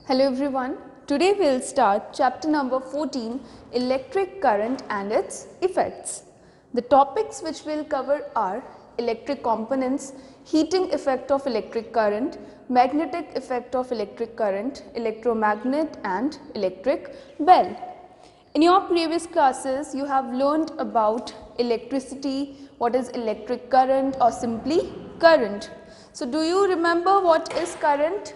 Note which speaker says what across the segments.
Speaker 1: Hello everyone, today we will start chapter number 14, electric current and its effects. The topics which we will cover are electric components, heating effect of electric current, magnetic effect of electric current, electromagnet and electric bell. In your previous classes you have learned about electricity, what is electric current or simply current. So do you remember what is current?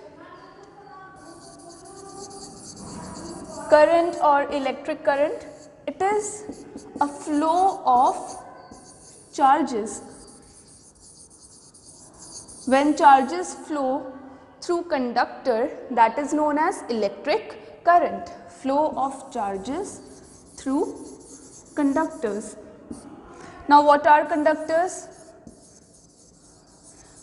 Speaker 1: Current or electric current, it is a flow of charges. When charges flow through conductor, that is known as electric current. Flow of charges through conductors. Now what are conductors?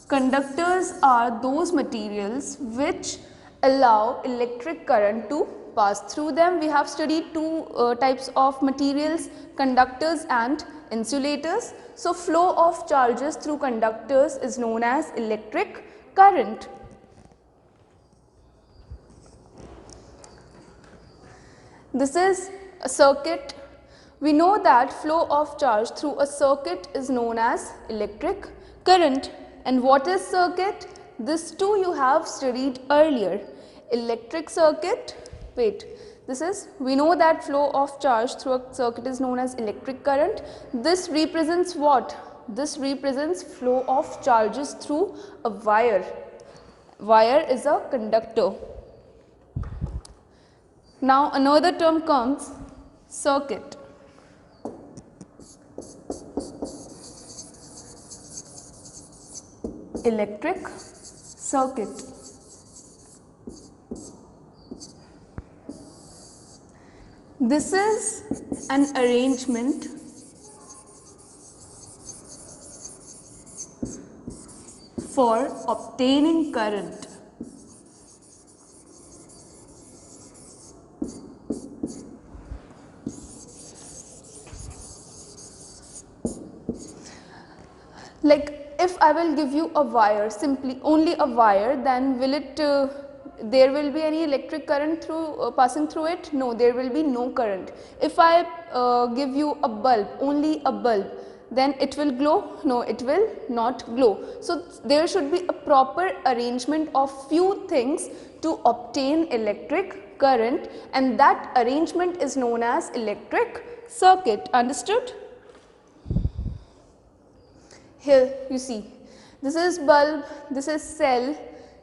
Speaker 1: Conductors are those materials which allow electric current to pass through them. We have studied two types of materials, conductors and insulators. So flow of charges through conductors is known as electric current. This is a circuit. We know that flow of charge through a circuit is known as electric current. And what is circuit? This too you have studied earlier. Electric circuit, we know that flow of charge through a circuit is known as electric current. This represents what? This represents flow of charges through a wire. Wire is a conductor. Now another term comes, circuit. Electric circuit. This is an arrangement for obtaining current. Like if I will give you a wire, simply only a wire, then will it there will be any electric current through passing through it? No, there will be no current. If I give you a bulb, only a bulb, then it will glow? No, it will not glow. So there should be a proper arrangement of few things to obtain electric current, and that arrangement is known as electric circuit. Understood? Here you see, this is bulb, this is cell,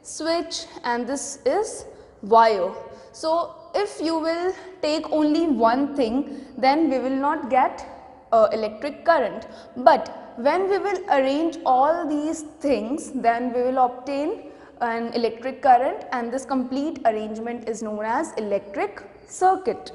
Speaker 1: switch, and this is wire. So if you will take only one thing, then we will not get electric current. But when we will arrange all these things, then we will obtain an electric current, and this complete arrangement is known as electric circuit.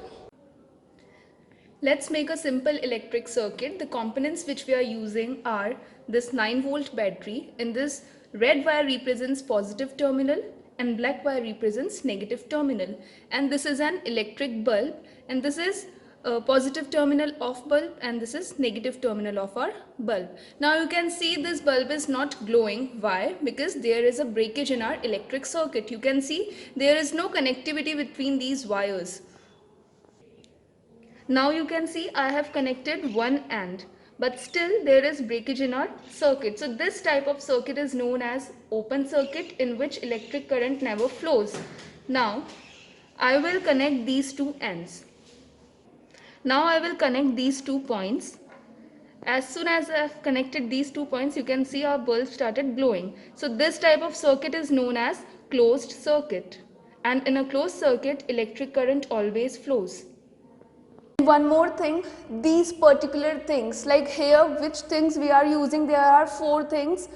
Speaker 1: Let's make a simple electric circuit. The components which we are using are this 9-volt battery. In this, red wire represents positive terminal and black wire represents negative terminal. And this is an electric bulb, and this is a positive terminal of bulb, and this is negative terminal of our bulb. Now you can see this bulb is not glowing. Why? Because there is a breakage in our electric circuit. You can see there is no connectivity between these wires. Now you can see I have connected one end, but still there is breakage in our circuit. So this type of circuit is known as open circuit, in which electric current never flows. Now I will connect these two ends. Now I will connect these 2 points. As soon as I have connected these 2 points, you can see our bulb started glowing. So this type of circuit is known as closed circuit. And in a closed circuit, electric current always flows. One more thing, these particular things, like here which things we are using, there are 4 things.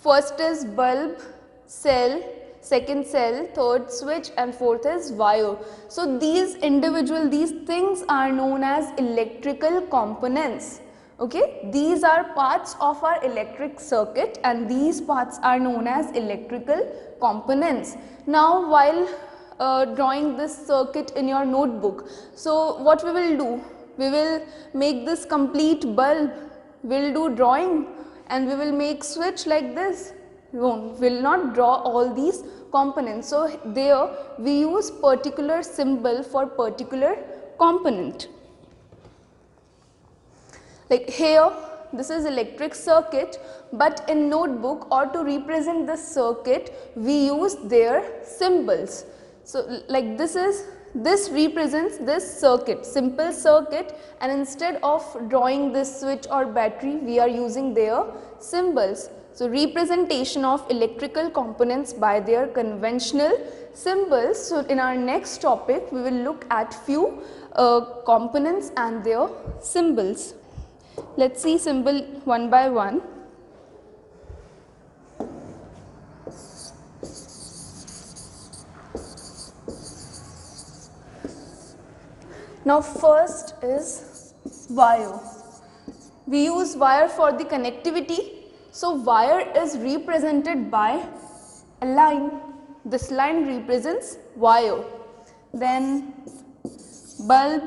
Speaker 1: First is bulb, cell, second cell, third switch, and fourth is wire. So these things are known as electrical components. Okay, these are parts of our electric circuit, and these parts are known as electrical components. Now while drawing this circuit in your notebook, so what we will do, we will make this complete bulb, we will do drawing, and we will make switch like this. We will not draw all these component. So there we use particular symbol for particular component. Like here, this is electric circuit, but in notebook or to represent this circuit, we use their symbols. So like this represents this circuit, simple circuit, and instead of drawing this switch or battery, we are using their symbols. So representation of electrical components by their conventional symbols. So in our next topic, we will look at few components and their symbols. Let's see symbol one by one. Now first is wire. We use wire for the connectivity. So wire is represented by a line. This line represents wire. Then bulb.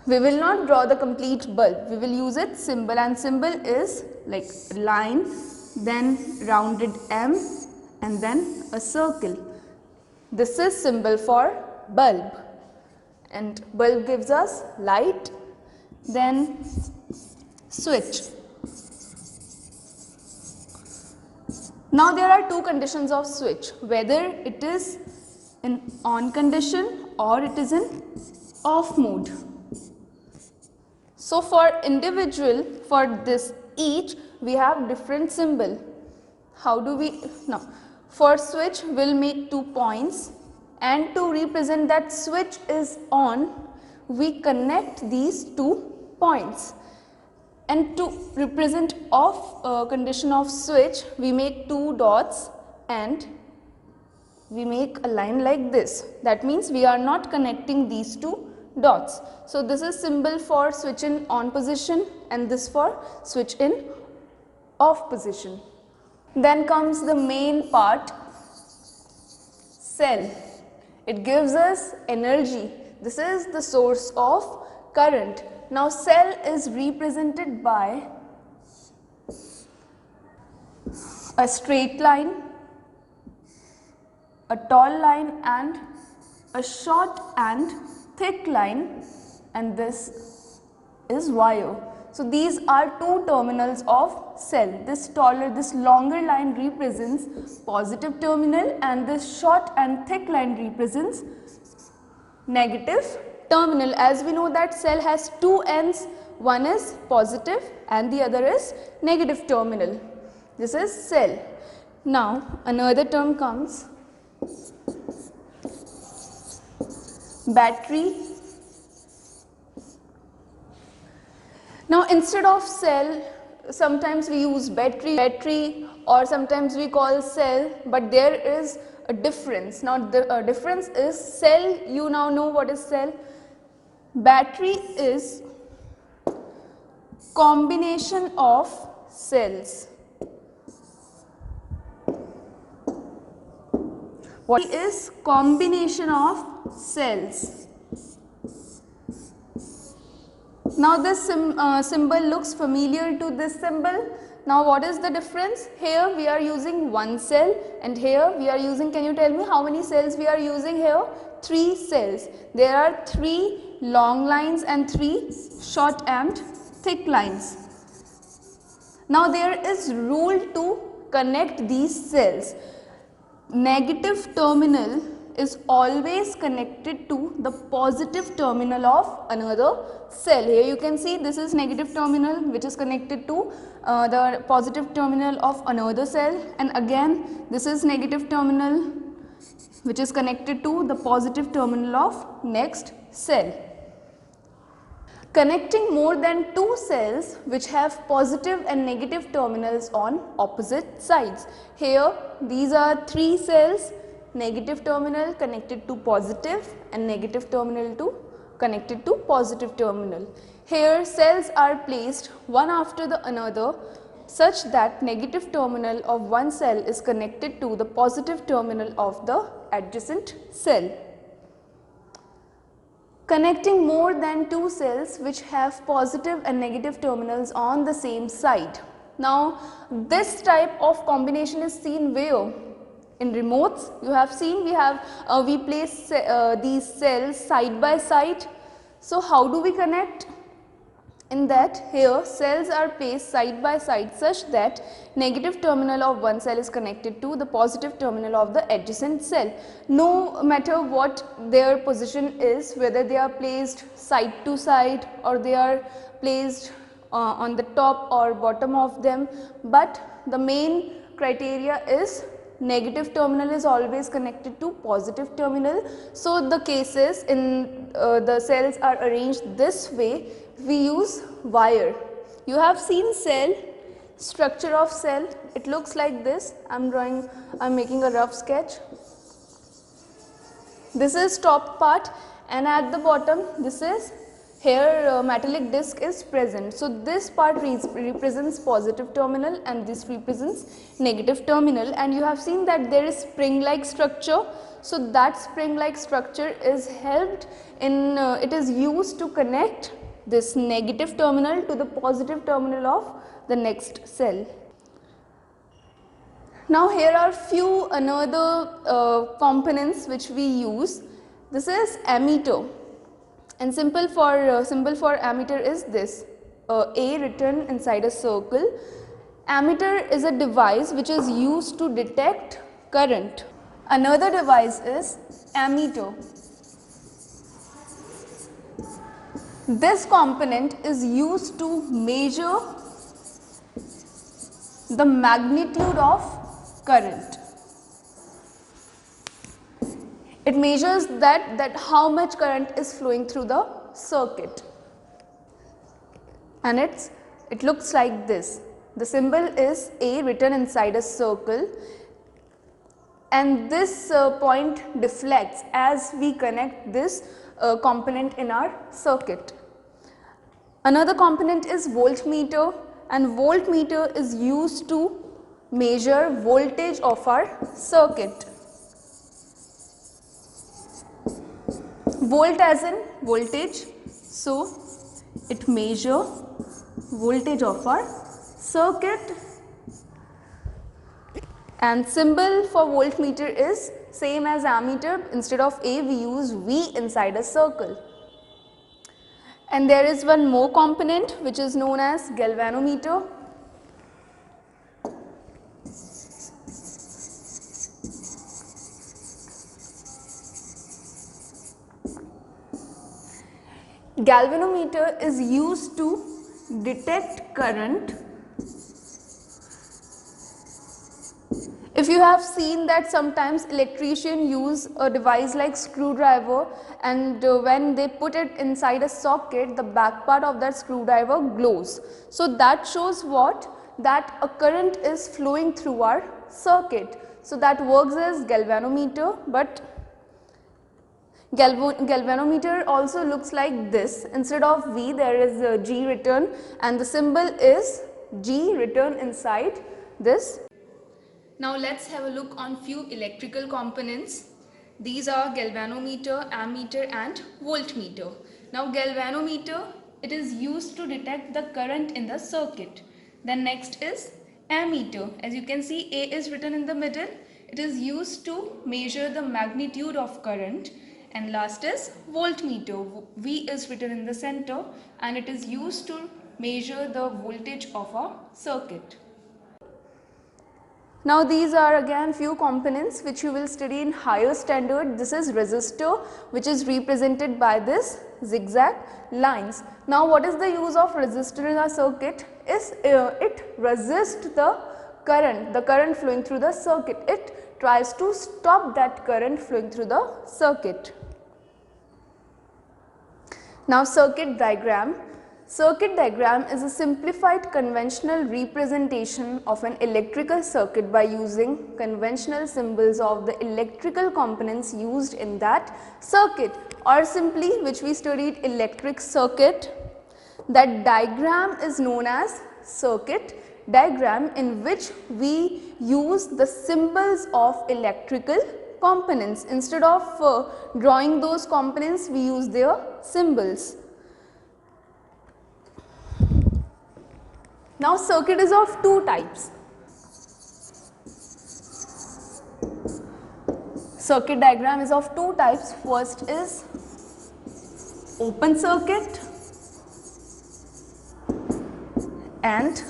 Speaker 1: We will not draw the complete bulb, we will use its symbol, and symbol is like line, then rounded M, and then a circle. This is symbol for bulb, and bulb gives us light. Then switch. Now there are two conditions of switch, whether it is in on condition or it is in off mode. So for individual, for this each, we have different symbol. How do we, now for switch we will make 2 points, and to represent that switch is on, we connect these 2 points. And to represent off condition of switch, we make 2 dots and we make a line like this. That means we are not connecting these 2 dots. So this is symbol for switch in on position and this for switch in off position. Then comes the main part, cell. It gives us energy. This is the source of current. Now cell is represented by a straight line, a tall line, and a short and thick line, and this is wire. So these are 2 terminals of cell. This longer line represents positive terminal, and this short and thick line represents negative terminal. As we know that cell has 2 ends, one is positive and the other is negative terminal. This is cell. Now another term comes, battery. Now instead of cell, sometimes we use battery or sometimes we call cell, but there is a difference. Now the difference is cell, you now know what is cell. Battery is combination of cells. What is combination of cells? Now this symbol looks familiar to this symbol. Now what is the difference? Here we are using 1 cell and here we are using, can you tell me how many cells we are using here? 3 cells. There are 3 long lines and 3 short and thick lines. Now there is rule to connect these cells. Negative terminal is always connected to the positive terminal of another cell. Here you can see this is negative terminal which is connected to the positive terminal of another cell, and again this is negative terminal which is connected to the positive terminal of next cell. Connecting more than 2 cells which have positive and negative terminals on opposite sides. Here these are 3 cells, negative terminal connected to positive and negative terminal to connected to positive terminal. Here cells are placed one after the another such that negative terminal of one cell is connected to the positive terminal of the adjacent cell. Connecting more than 2 cells which have positive and negative terminals on the same side. Now this type of combination is seen where? In remotes. You have seen we place these cells side by side. So how do we connect? In that, here cells are placed side by side such that negative terminal of one cell is connected to the positive terminal of the adjacent cell. No matter what their position is, whether they are placed side to side or they are placed on the top or bottom of them, but the main criteria is negative terminal is always connected to positive terminal. So the cases in the cells are arranged this way. We use wire. You have seen cell, structure of cell, it looks like this. I'm making a rough sketch. This is top part, and at the bottom this is here metallic disc is present. So this part represents positive terminal and this represents negative terminal, and you have seen that there is spring like structure. So that spring like structure is helped in it is used to connect this negative terminal to the positive terminal of the next cell. Now here are few another components which we use. This is ammeter, and symbol for ammeter is this, A written inside a circle. Ammeter is a device which is used to detect current. Another device is ammeter. This component is used to measure the magnitude of current. It measures that how much current is flowing through the circuit, and it looks like this. The symbol is A written inside a circle, and this point deflects as we connect this component in our circuit. Another component is voltmeter, and voltmeter is used to measure voltage of our circuit. Volt as in voltage, so it measures voltage of our circuit, and symbol for voltmeter is same as ammeter. Instead of A we use V inside a circle. And there is one more component which is known as galvanometer. Galvanometer is used to detect current. If you have seen that sometimes electricians use a device like screwdriver, and when they put it inside a socket, the back part of that screwdriver glows. So that shows what? That a current is flowing through our circuit. So that works as galvanometer, but galvanometer also looks like this. Instead of V there is a G written, and the symbol is G written inside this. Now let's have a look on few electrical components. These are galvanometer, ammeter and voltmeter. Now galvanometer, it is used to detect the current in the circuit. Then next is ammeter. As you can see, A is written in the middle. It is used to measure the magnitude of current. And last is voltmeter. V is written in the center, and it is used to measure the voltage of a circuit. Now these are again few components which you will study in higher standard. This is resistor, which is represented by this zigzag lines. Now what is the use of resistor in a circuit? It resists the current flowing through the circuit. It tries to stop that current flowing through the circuit. Now circuit diagram. Circuit diagram is a simplified conventional representation of an electrical circuit by using conventional symbols of the electrical components used in that circuit, or simply, which we studied, electric circuit. That diagram is known as circuit diagram, in which we use the symbols of electrical components. Instead of drawing those components, we use their symbols. Now circuit is of two types. Circuit diagram is of two types. First is open circuit and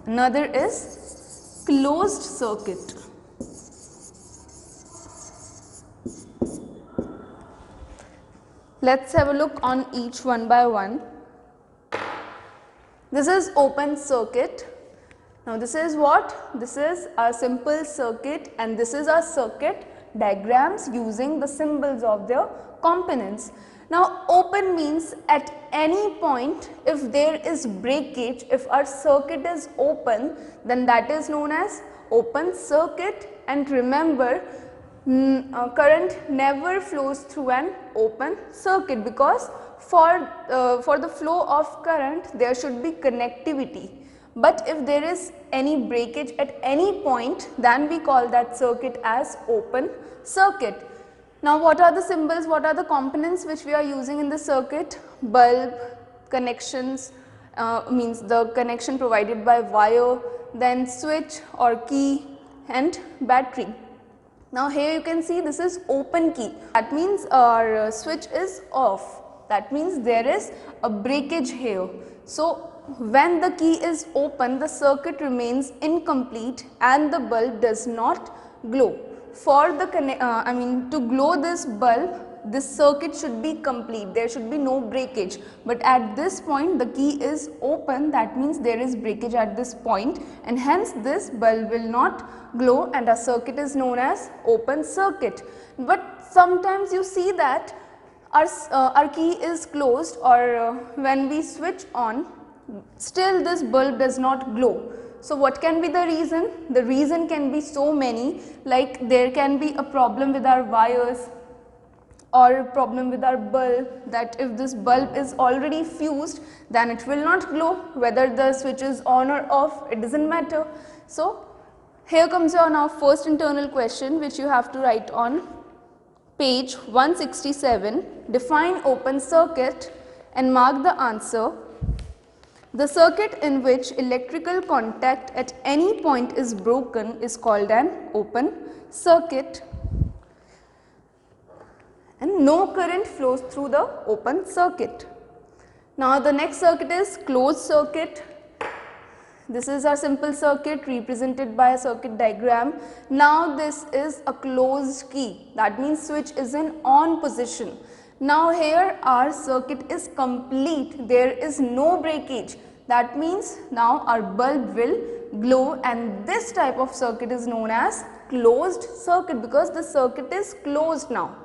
Speaker 1: another is closed circuit. Let's have a look on each one by one. This is open circuit. Now this is what? This is a simple circuit and this is a circuit diagrams using the symbols of their components. Now open means at any point if there is breakage, if our circuit is open, then that is known as open circuit. And remember, current never flows through an open circuit because for the flow of current there should be connectivity. But if there is any breakage at any point, then we call that circuit as open circuit. Now what are the symbols, what are the components which we are using in the circuit? Bulb, connections, means the connection provided by wire, then switch or key and battery. Now here you can see this is open key, that means our switch is off, that means there is a breakage here. So when the key is open, the circuit remains incomplete and the bulb does not glow. For the to glow this bulb, this circuit should be complete, there should be no breakage. But at this point the key is open, that means there is breakage at this point and hence this bulb will not glow and our circuit is known as open circuit. But sometimes you see that our key is closed or when we switch on, still this bulb does not glow. So what can be the reason? The reason can be so many, like there can be a problem with our wires or a problem with our bulb, that if this bulb is already fused then it will not glow, whether the switch is on or off, it doesn't matter. So here comes your now first internal question which you have to write on page 167. Define open circuit and mark the answer. The circuit in which electrical contact at any point is broken is called an open circuit and no current flows through the open circuit. Now the next circuit is closed circuit. This is our simple circuit represented by a circuit diagram. Now this is a closed key, that means switch is in on position. Now here our circuit is complete, there is no breakage, that means now our bulb will glow and this type of circuit is known as closed circuit because the circuit is closed now.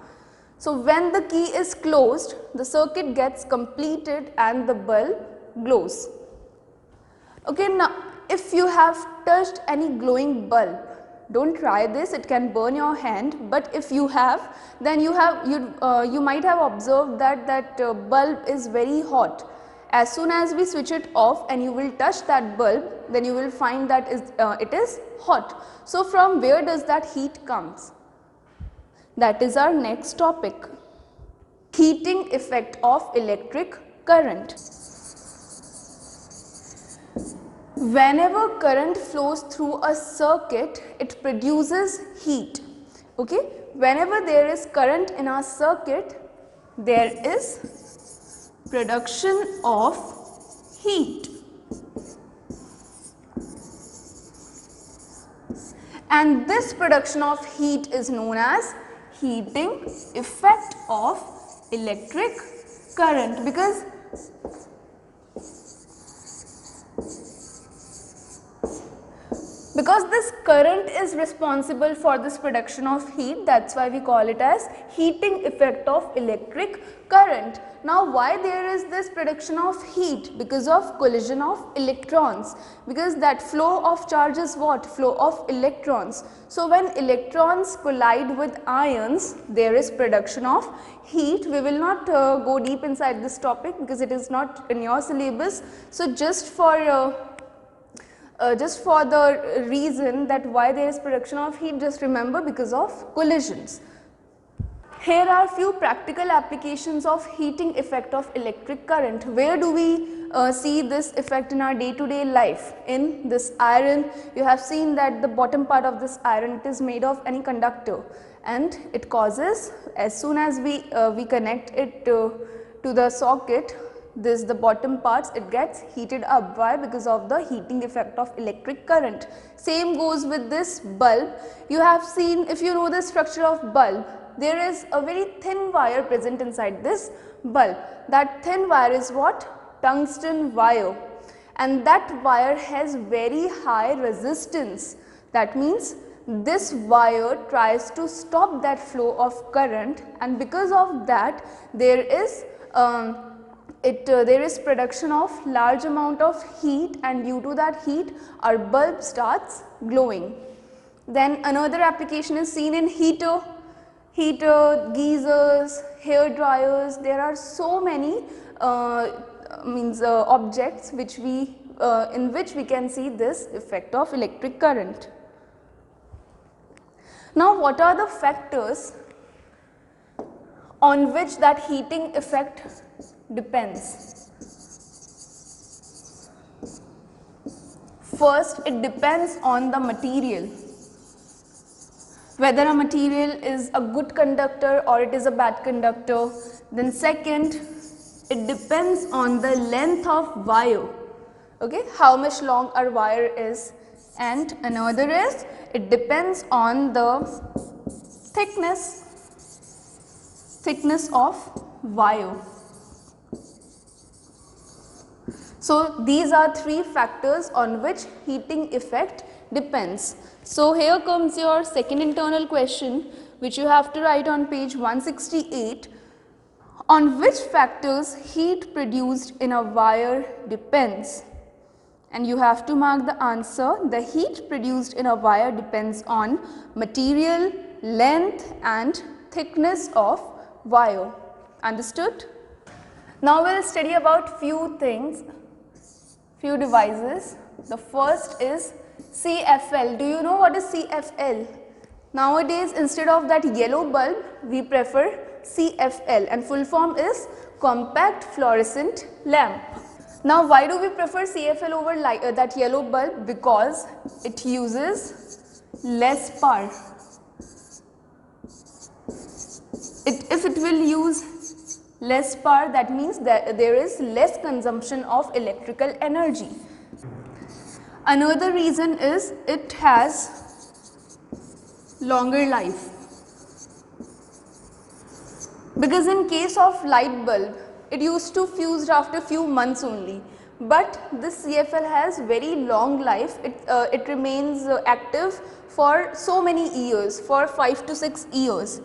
Speaker 1: So when the key is closed, the circuit gets completed and the bulb glows. Okay, now if you have touched any glowing bulb, don't try this, it can burn your hand, but if you have, then you might have observed that bulb is very hot. As soon as we switch it off and you will touch that bulb, then you will find that it is hot. So from where does that heat comes? That is our next topic. Heating effect of electric current. Whenever current flows through a circuit, it produces heat. Okay? Whenever there is current in our circuit, there is production of heat. And this production of heat is known as heating effect of electric current, because this current is responsible for this production of heat, that's why we call it as heating effect of electric current. Now why there is this production of heat? Because of collision of electrons, because that flow of charge is what? Flow of electrons. So when electrons collide with ions, there is production of heat. We will not go deep inside this topic because it is not in your syllabus. So just for the reason that why there is production of heat, just remember because of collisions. Here are few practical applications of heating effect of electric current. Where do we see this effect in our day-to-day life. In this iron, you have seen that the bottom part of this iron, it is made of any conductor, and it causes, as soon as we connect it to the socket, the bottom parts, it gets heated up. Why? Because of the heating effect of electric current. Same goes with this bulb. You have seen, if you know the structure of bulb, there is a very thin wire present inside this bulb. That thin wire is what? Tungsten wire, and that wire has very high resistance. That means this wire tries to stop that flow of current, and because of that there is production of large amount of heat, and due to that heat our bulb starts glowing. Then another application is seen in heater, geysers, hair dryers. There are so many objects which in which we can see this effect of electric current. Now, what are the factors on which that heating effect depends? First, it depends on the material, whether a material is a good conductor or it is a bad conductor. Then second, it depends on the length of wire, okay, how much long our wire is. And another is, it depends on the thickness of wire. So these are three factors on which heating effect depends. So here comes your second internal question, which you have to write on page 168. On which factors heat produced in a wire depends? And you have to mark the answer. The heat produced in a wire depends on material, length and thickness of wire. Understood? Now we will study about few things, few devices. The first is CFL. Do you know what is CFL? Nowadays, instead of that yellow bulb, we prefer CFL, and full form is compact fluorescent lamp. Now, why do we prefer CFL over that yellow bulb? Because it uses less power. If it will use less power, that means that there is less consumption of electrical energy. Another reason is it has longer life. Because in case of light bulb, it used to fuse after few months only, but this CFL has very long life. It remains active for so many years, for 5 to 6 years.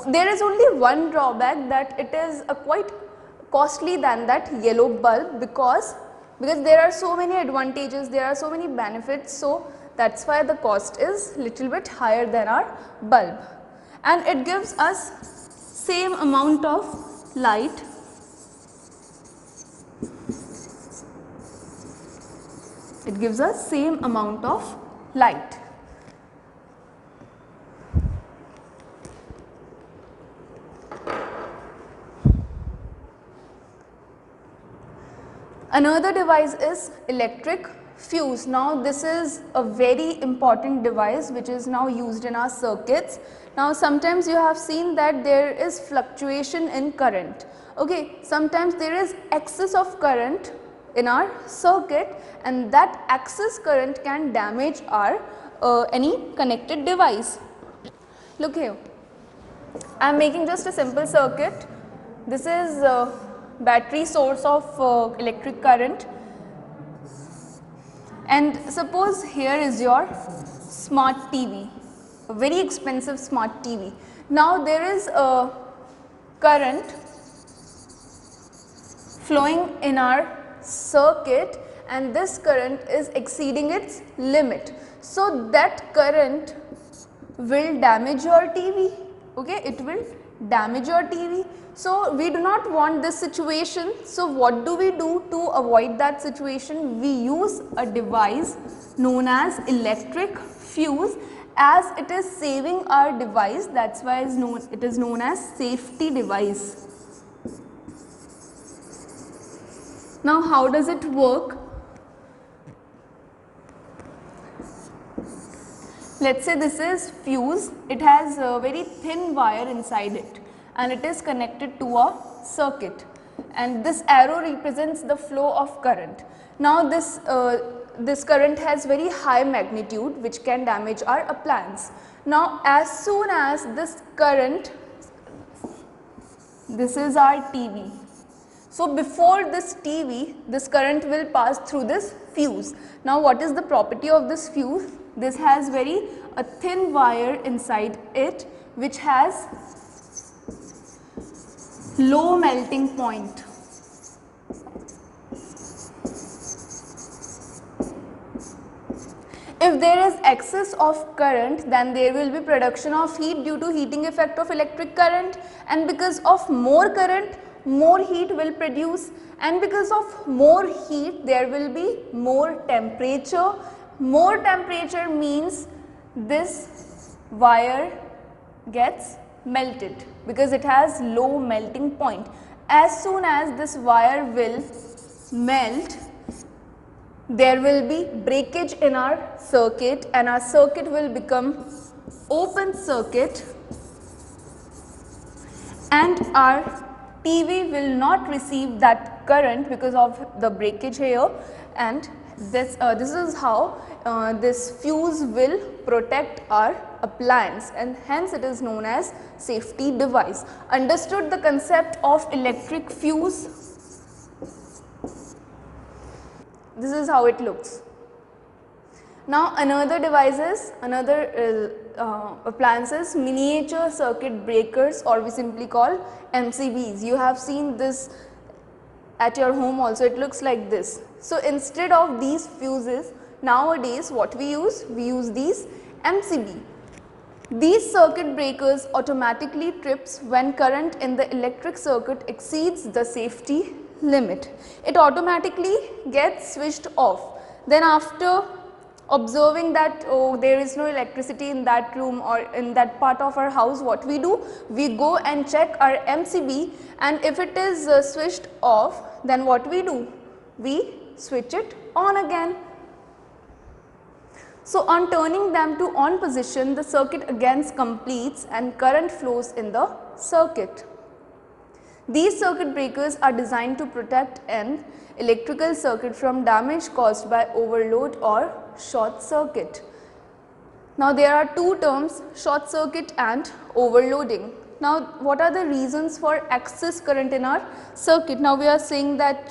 Speaker 1: There is only one drawback, that it is quite costly than that yellow bulb, because there are so many advantages, there are so many benefits, so that's why the cost is little bit higher than our bulb, and it gives us same amount of light. It gives us same amount of light. Another device is electric fuse. Now this is a very important device which is now used in our circuits. Now sometimes you have seen that there is fluctuation in current. Okay, sometimes there is excess of current in our circuit, and that excess current can damage our any connected device. Look here, I am making just a simple circuit. This is battery source of electric current, and suppose here is your smart TV, a very expensive smart TV. Now there is a current flowing in our circuit, and this current is exceeding its limit. So that current will damage your TV, okay, it will damage your TV. So we do not want this situation. So what do we do to avoid that situation? We use a device known as electric fuse, as it is saving our device. That's why it is known as safety device. Now how does it work? Let's say this is fuse, it has a very thin wire inside it and it is connected to a circuit, and this arrow represents the flow of current. Now this current has very high magnitude which can damage our appliance. Now as soon as this current, this is our TV. So before this TV, this current will pass through this fuse. Now what is the property of this fuse? This has a thin wire inside it which has low melting point. If there is excess of current, then there will be production of heat due to heating effect of electric current, and because of more current, more heat will produce, and because of more heat there will be more temperature. More temperature means this wire gets melted because it has low melting point. As soon as this wire will melt, there will be breakage in our circuit and our circuit will become open circuit, and our TV will not receive that current because of the breakage here, and this is how this fuse will protect our appliance, and hence it is known as safety device. Understood the concept of electric fuse? This is how it looks. Now another devices, appliances, miniature circuit breakers, or we simply call MCBs. You have seen this at your home also, it looks like this. So instead of these fuses, nowadays what we use these MCB. These circuit breakers automatically trips when current in the electric circuit exceeds the safety limit. It automatically gets switched off. Then after observing that there is no electricity in that room or in that part of our house, what we do? We go and check our MCB, and if it is switched off, then what we do? We switch it on again. So on turning them to on position, the circuit again completes and current flows in the circuit. These circuit breakers are designed to protect an electrical circuit from damage caused by overload or short circuit. Now there are two terms, short circuit and overloading. Now what are the reasons for excess current in our circuit? Now we are saying that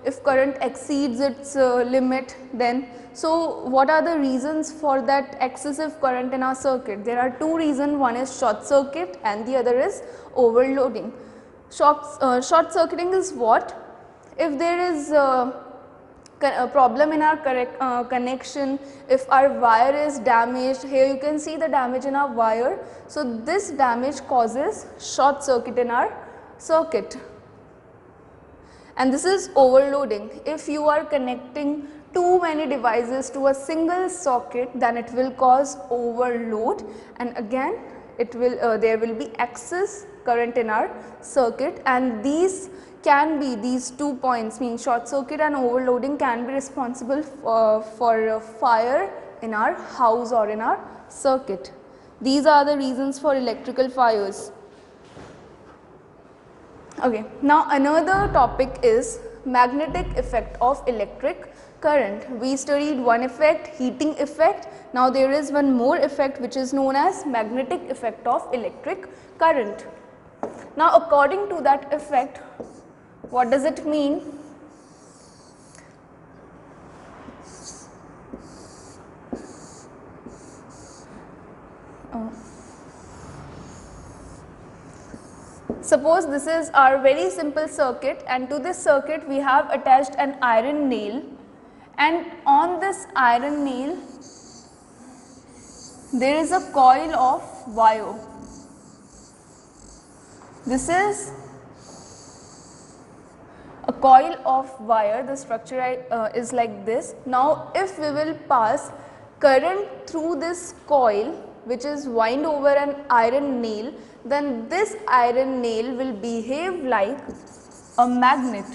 Speaker 1: if current exceeds its limit, then so what are the reasons for that excessive current in our circuit? There are two reasons, one is short circuit and the other is overloading. Short circuiting is what? If there is a problem in our connection, if our wire is damaged, here you can see the damage in our wire. So this damage causes short circuit in our circuit. And this is overloading. If you are connecting too many devices to a single socket, then it will cause overload, and again it will there will be excess current in our circuit, and these two points, mean short circuit and overloading, can be responsible for fire in our house or in our circuit. These are the reasons for electrical fires. Okay, now another topic is magnetic effect of electric current. We studied one effect, heating effect. Now there is one more effect which is known as magnetic effect of electric current. Now according to that effect, what does it mean? Suppose this is our very simple circuit, and to this circuit we have attached an iron nail, and on this iron nail there is a coil of wire. This is a coil of wire, the structure is like this. Now if we will pass current through this coil, which is wind over an iron nail, then this iron nail will behave like a magnet.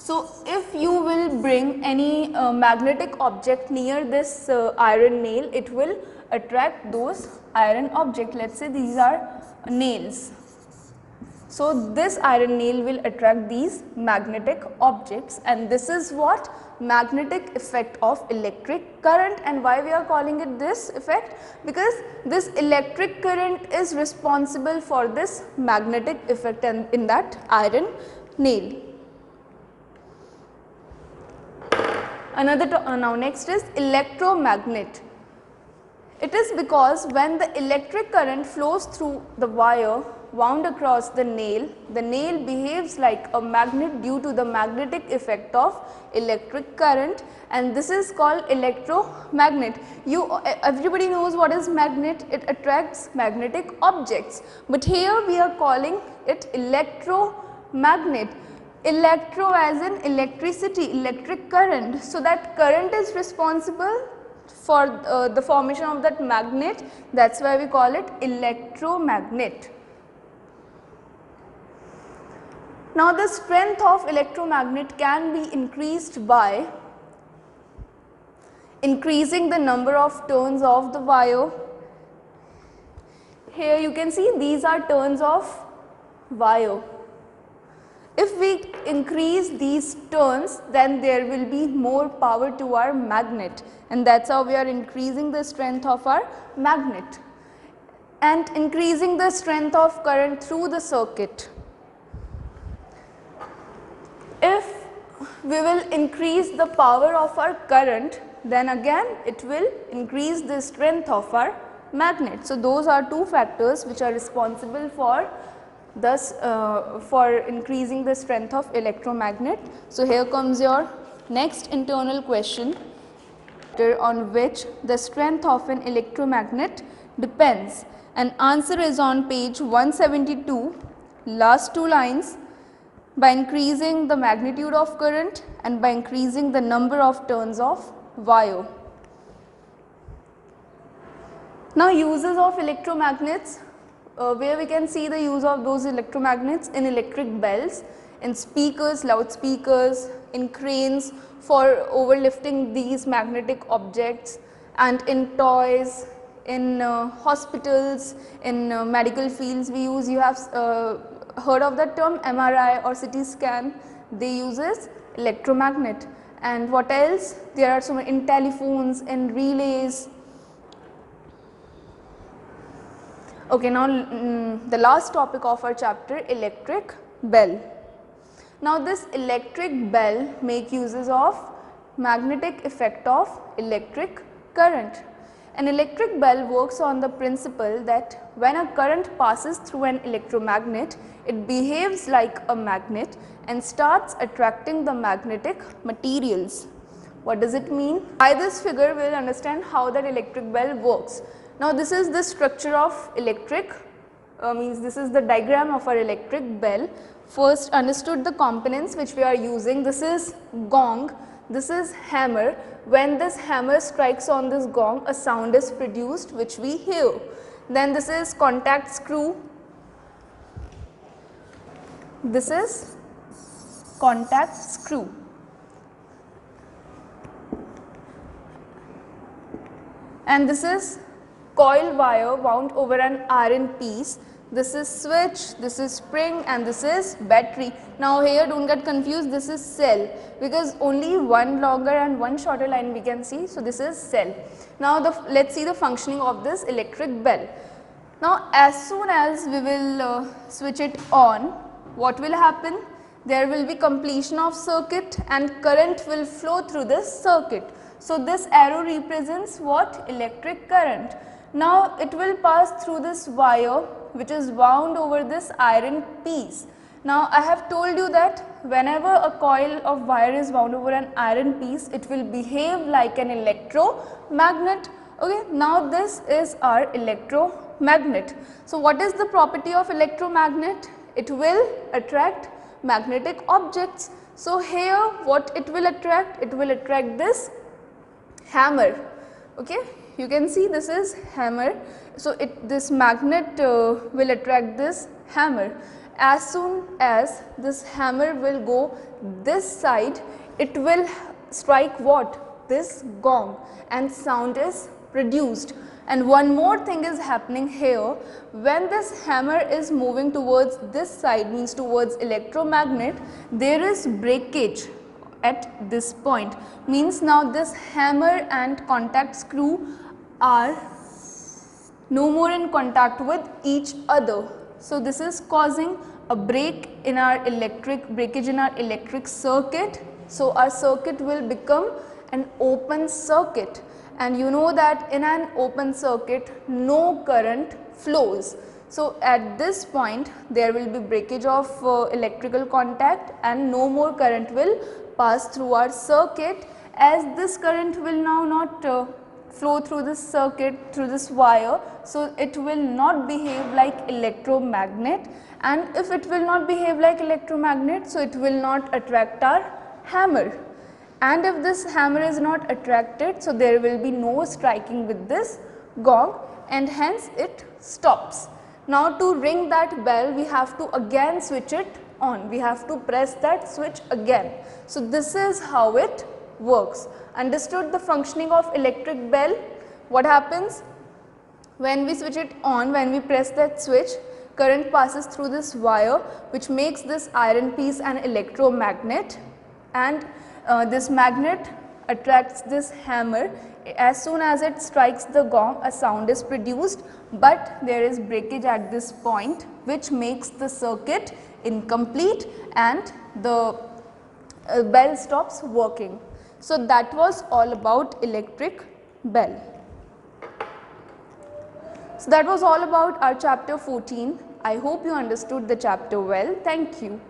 Speaker 1: So if you will bring any magnetic object near this iron nail, it will attract those iron object. Let's say these are nails. So this iron nail will attract these magnetic objects, and this is what magnetic effect of electric current. And why we are calling it this effect? Because this electric current is responsible for this magnetic effect and in that iron nail. Now next is electromagnet. It is because when the electric current flows through the wire wound across the nail behaves like a magnet due to the magnetic effect of electric current, and this is called electromagnet. Everybody knows what is magnet, it attracts magnetic objects, but here we are calling it electromagnet. Electro as in electricity, electric current. So that current is responsible for the formation of that magnet, that is why we call it electromagnet. Now the strength of electromagnet can be increased by increasing the number of turns of the wire. Here you can see these are turns of wire. If we increase these turns, then there will be more power to our magnet, and that is how we are increasing the strength of our magnet and increasing the strength of current through the circuit. If we will increase the power of our current, then again it will increase the strength of our magnet. So those are two factors which are responsible for for increasing the strength of electromagnet. So here comes your next internal question on which the strength of an electromagnet depends, and answer is on page 172, last two lines. By increasing the magnitude of current and by increasing the number of turns of wire. Now uses of electromagnets, where we can see the use of those electromagnets in electric bells, in speakers, loudspeakers, in cranes for overlifting these magnetic objects, and in toys, in hospitals, in medical fields we use. You have heard of that term MRI or CT scan, they uses electromagnet. And what else? There are so many in telephones, in relays. Okay, now the last topic of our chapter, electric bell. Now this electric bell make uses of magnetic effect of electric current. An electric bell works on the principle that when a current passes through an electromagnet, it behaves like a magnet and starts attracting the magnetic materials. What does it mean? By this figure we will understand how that electric bell works. Now this is the structure of electric, means this is the diagram of our electric bell. First understood the components which we are using. This is gong, this is hammer. When this hammer strikes on this gong, a sound is produced which we hear. Then this is contact screw, this is contact screw. And this is coil wire wound over an iron piece. This is switch, this is spring, and this is battery. Now here do not get confused, this is cell, because only one longer and one shorter line we can see. So this is cell. Now let us see the functioning of this electric bell. Now as soon as we will switch it on, what will happen? There will be completion of circuit and current will flow through this circuit. So this arrow represents what? Electric current. Now it will pass through this wire which is wound over this iron piece. Now I have told you that whenever a coil of wire is wound over an iron piece, it will behave like an electromagnet. Okay, now this is our electromagnet. So what is the property of electromagnet? It will attract magnetic objects. So here what it will attract? It will attract this hammer. Okay, you can see this is hammer. So this magnet will attract this hammer, as soon as this hammer will go this side, it will strike what? This gong, and sound is produced. And one more thing is happening here. When this hammer is moving towards this side, means towards electromagnet, there is breakage at this point, means now this hammer and contact screw are no more in contact with each other. So this is causing a breakage in our electric circuit. So our circuit will become an open circuit, and you know that in an open circuit no current flows. So at this point there will be breakage of electrical contact and no more current will pass through our circuit, as this current will now not flow through this circuit, through this wire. So it will not behave like electromagnet, and if it will not behave like electromagnet, so it will not attract our hammer. And if this hammer is not attracted, so there will be no striking with this gong, and hence it stops. Now to ring that bell, we have to again switch it on, we have to press that switch again. So this is how it works. Understood the functioning of electric bell? What happens? When we switch it on, when we press that switch, current passes through this wire, which makes this iron piece an electromagnet, and this magnet attracts this hammer. As soon as it strikes the gong, a sound is produced, but there is breakage at this point, which makes the circuit incomplete and the bell stops working. So that was all about electric bell. So that was all about our chapter 14. I hope you understood the chapter well. Thank you.